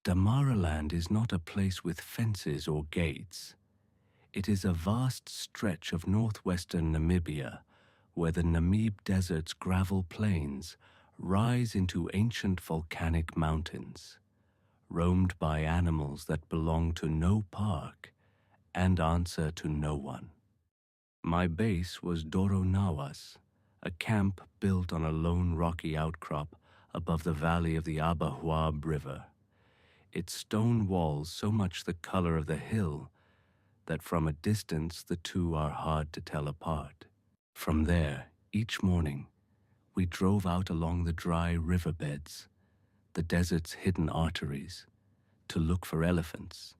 Damaraland is not a place with fences or gates. It is a vast stretch of northwestern Namibia, where the Namib Desert's gravel plains rise into ancient volcanic mountains, roamed by animals that belong to no park and answer to no one. My base was Doronawas, a camp built on a lone rocky outcrop above the valley of the Abahuab River, its stone walls so much the color of the hill that from a distance the two are hard to tell apart. From there, each morning, we drove out along the dry riverbeds, the desert's hidden arteries, to look for elephants.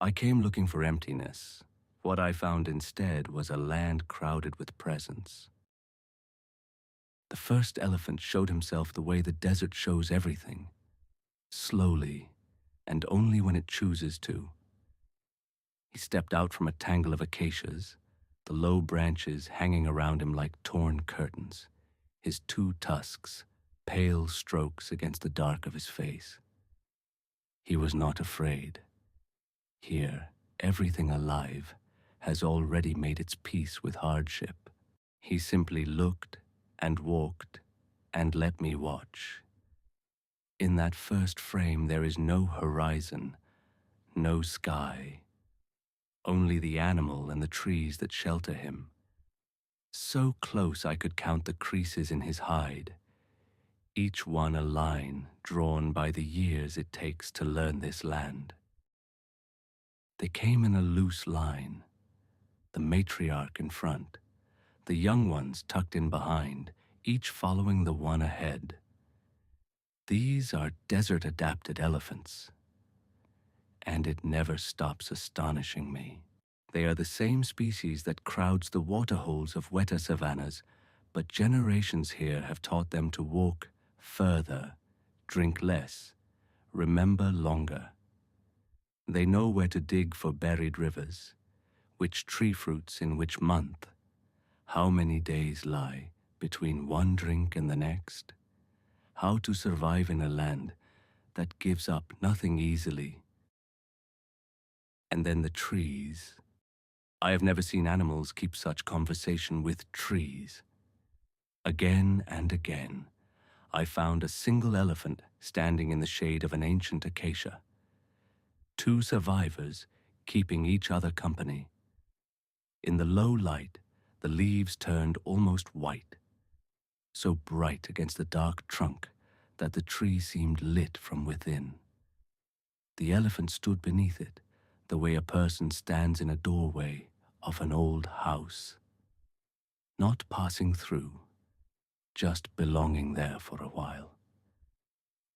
I came looking for emptiness. What I found instead was a land crowded with presence. The first elephant showed himself the way the desert shows everything, slowly, and only when it chooses to. He stepped out from a tangle of acacias, the low branches hanging around him like torn curtains, his two tusks pale strokes against the dark of his face. He was not afraid. Here, everything alive has already made its peace with hardship. He simply looked and walked and let me watch. In that first frame there is no horizon, no sky, only the animal and the trees that shelter him. So close I could count the creases in his hide, each one a line drawn by the years it takes to learn this land. They came in a loose line, the matriarch in front, the young ones tucked in behind, each following the one ahead. These are desert-adapted elephants, and it never stops astonishing me. They are the same species that crowds the waterholes of wetter savannas, but generations here have taught them to walk further, drink less, remember longer. They know where to dig for buried rivers, which tree fruits in which month, how many days lie between one drink and the next, how to survive in a land that gives up nothing easily. And then the trees. I have never seen animals keep such conversation with trees. Again and again, I found a single elephant standing in the shade of an ancient acacia. Two survivors keeping each other company. In the low light, the leaves turned almost white, so bright against the dark trunk that the tree seemed lit from within. The elephant stood beneath it, the way a person stands in a doorway of an old house, not passing through, just belonging there for a while.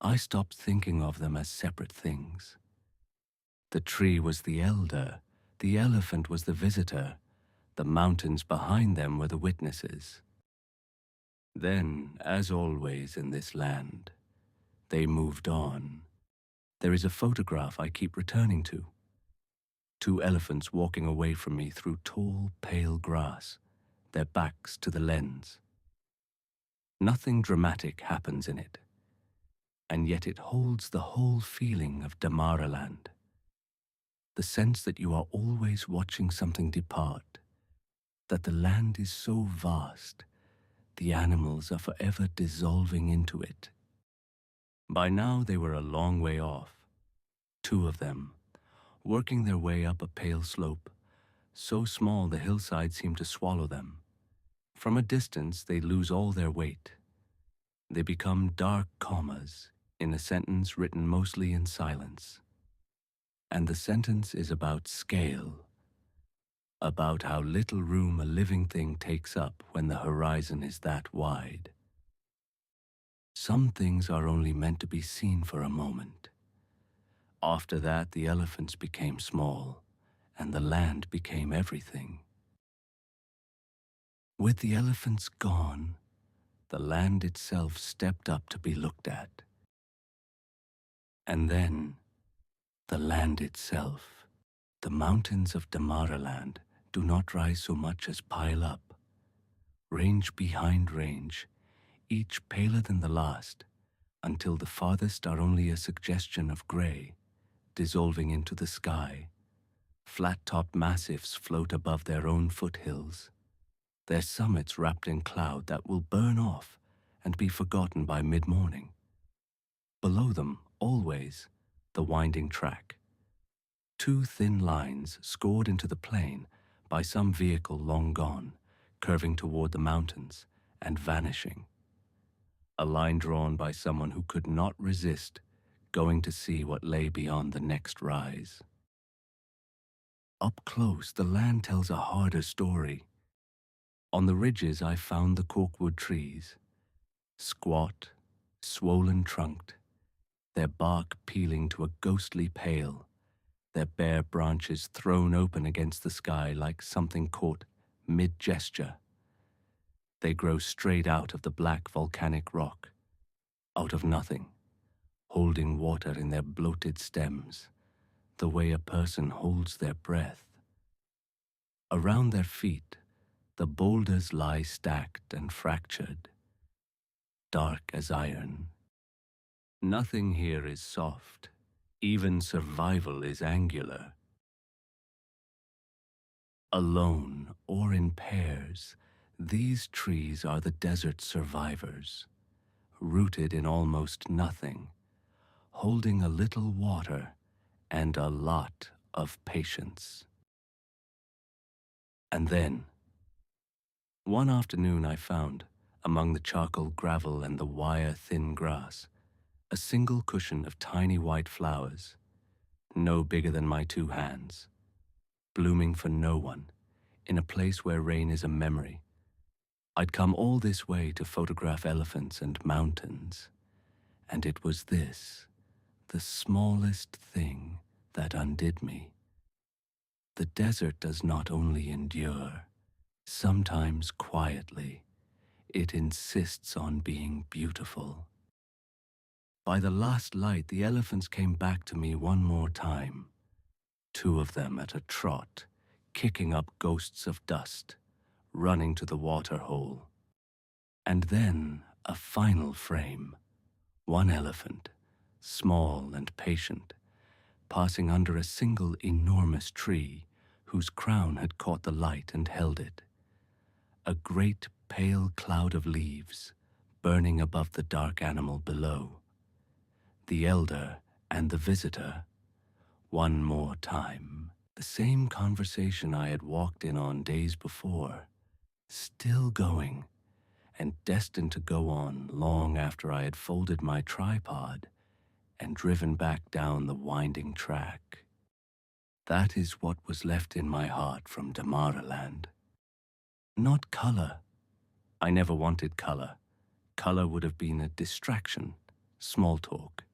I stopped thinking of them as separate things. The tree was the elder, the elephant was the visitor, the mountains behind them were the witnesses. Then, as always in this land, they moved on. There is a photograph I keep returning to. Two elephants walking away from me through tall, pale grass, their backs to the lens. Nothing dramatic happens in it, and yet it holds the whole feeling of Damaraland. The sense that you are always watching something depart, that the land is so vast, the animals are forever dissolving into it. By now they were a long way off, two of them, working their way up a pale slope, so small the hillside seemed to swallow them. From a distance they lose all their weight. They become dark commas in a sentence written mostly in silence. And the sentence is about scale, about how little room a living thing takes up when the horizon is that wide. Some things are only meant to be seen for a moment. After that, the elephants became small, and the land became everything. With the elephants gone, the land itself stepped up to be looked at. And then, the land itself. The mountains of Damaraland do not rise so much as pile up, range behind range, each paler than the last, until the farthest are only a suggestion of gray, dissolving into the sky. Flat-topped massifs float above their own foothills, their summits wrapped in cloud that will burn off and be forgotten by mid-morning. Below them, always, the winding track. Two thin lines scored into the plain by some vehicle long gone, curving toward the mountains and vanishing. A line drawn by someone who could not resist going to see what lay beyond the next rise. Up close, the land tells a harder story. On the ridges I found the corkwood trees, squat, swollen-trunked, their bark peeling to a ghostly pale, their bare branches thrown open against the sky like something caught mid-gesture. They grow straight out of the black volcanic rock, out of nothing, holding water in their bloated stems, the way a person holds their breath. Around their feet, the boulders lie stacked and fractured, dark as iron. Nothing here is soft. Even survival is angular. Alone or in pairs, these trees are the desert survivors, rooted in almost nothing, holding a little water and a lot of patience. And then, one afternoon I found, among the charcoal gravel and the wire-thin grass, a single cushion of tiny white flowers, no bigger than my two hands, blooming for no one, in a place where rain is a memory. I'd come all this way to photograph elephants and mountains, and it was this, the smallest thing, that undid me. The desert does not only endure, sometimes quietly, it insists on being beautiful. By the last light, the elephants came back to me one more time, two of them at a trot, kicking up ghosts of dust, running to the water hole. And then a final frame, one elephant, small and patient, passing under a single enormous tree whose crown had caught the light and held it. A great pale cloud of leaves burning above the dark animal below. The elder and the visitor, one more time. The same conversation I had walked in on days before, still going, and destined to go on long after I had folded my tripod and driven back down the winding track. That is what was left in my heart from Damaraland. Not color. I never wanted color. Color would have been a distraction, small talk.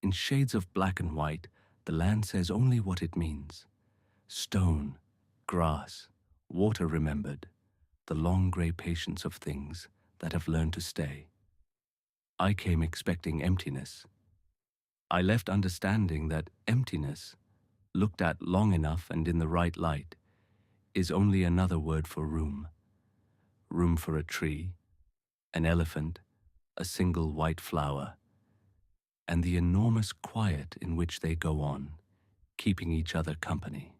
In shades of black and white, the land says only what it means. Stone, grass, water remembered, the long grey patience of things that have learned to stay. I came expecting emptiness. I left understanding that emptiness, looked at long enough and in the right light, is only another word for room. Room for a tree, an elephant, a single white flower, and the enormous quiet in which they go on, keeping each other company.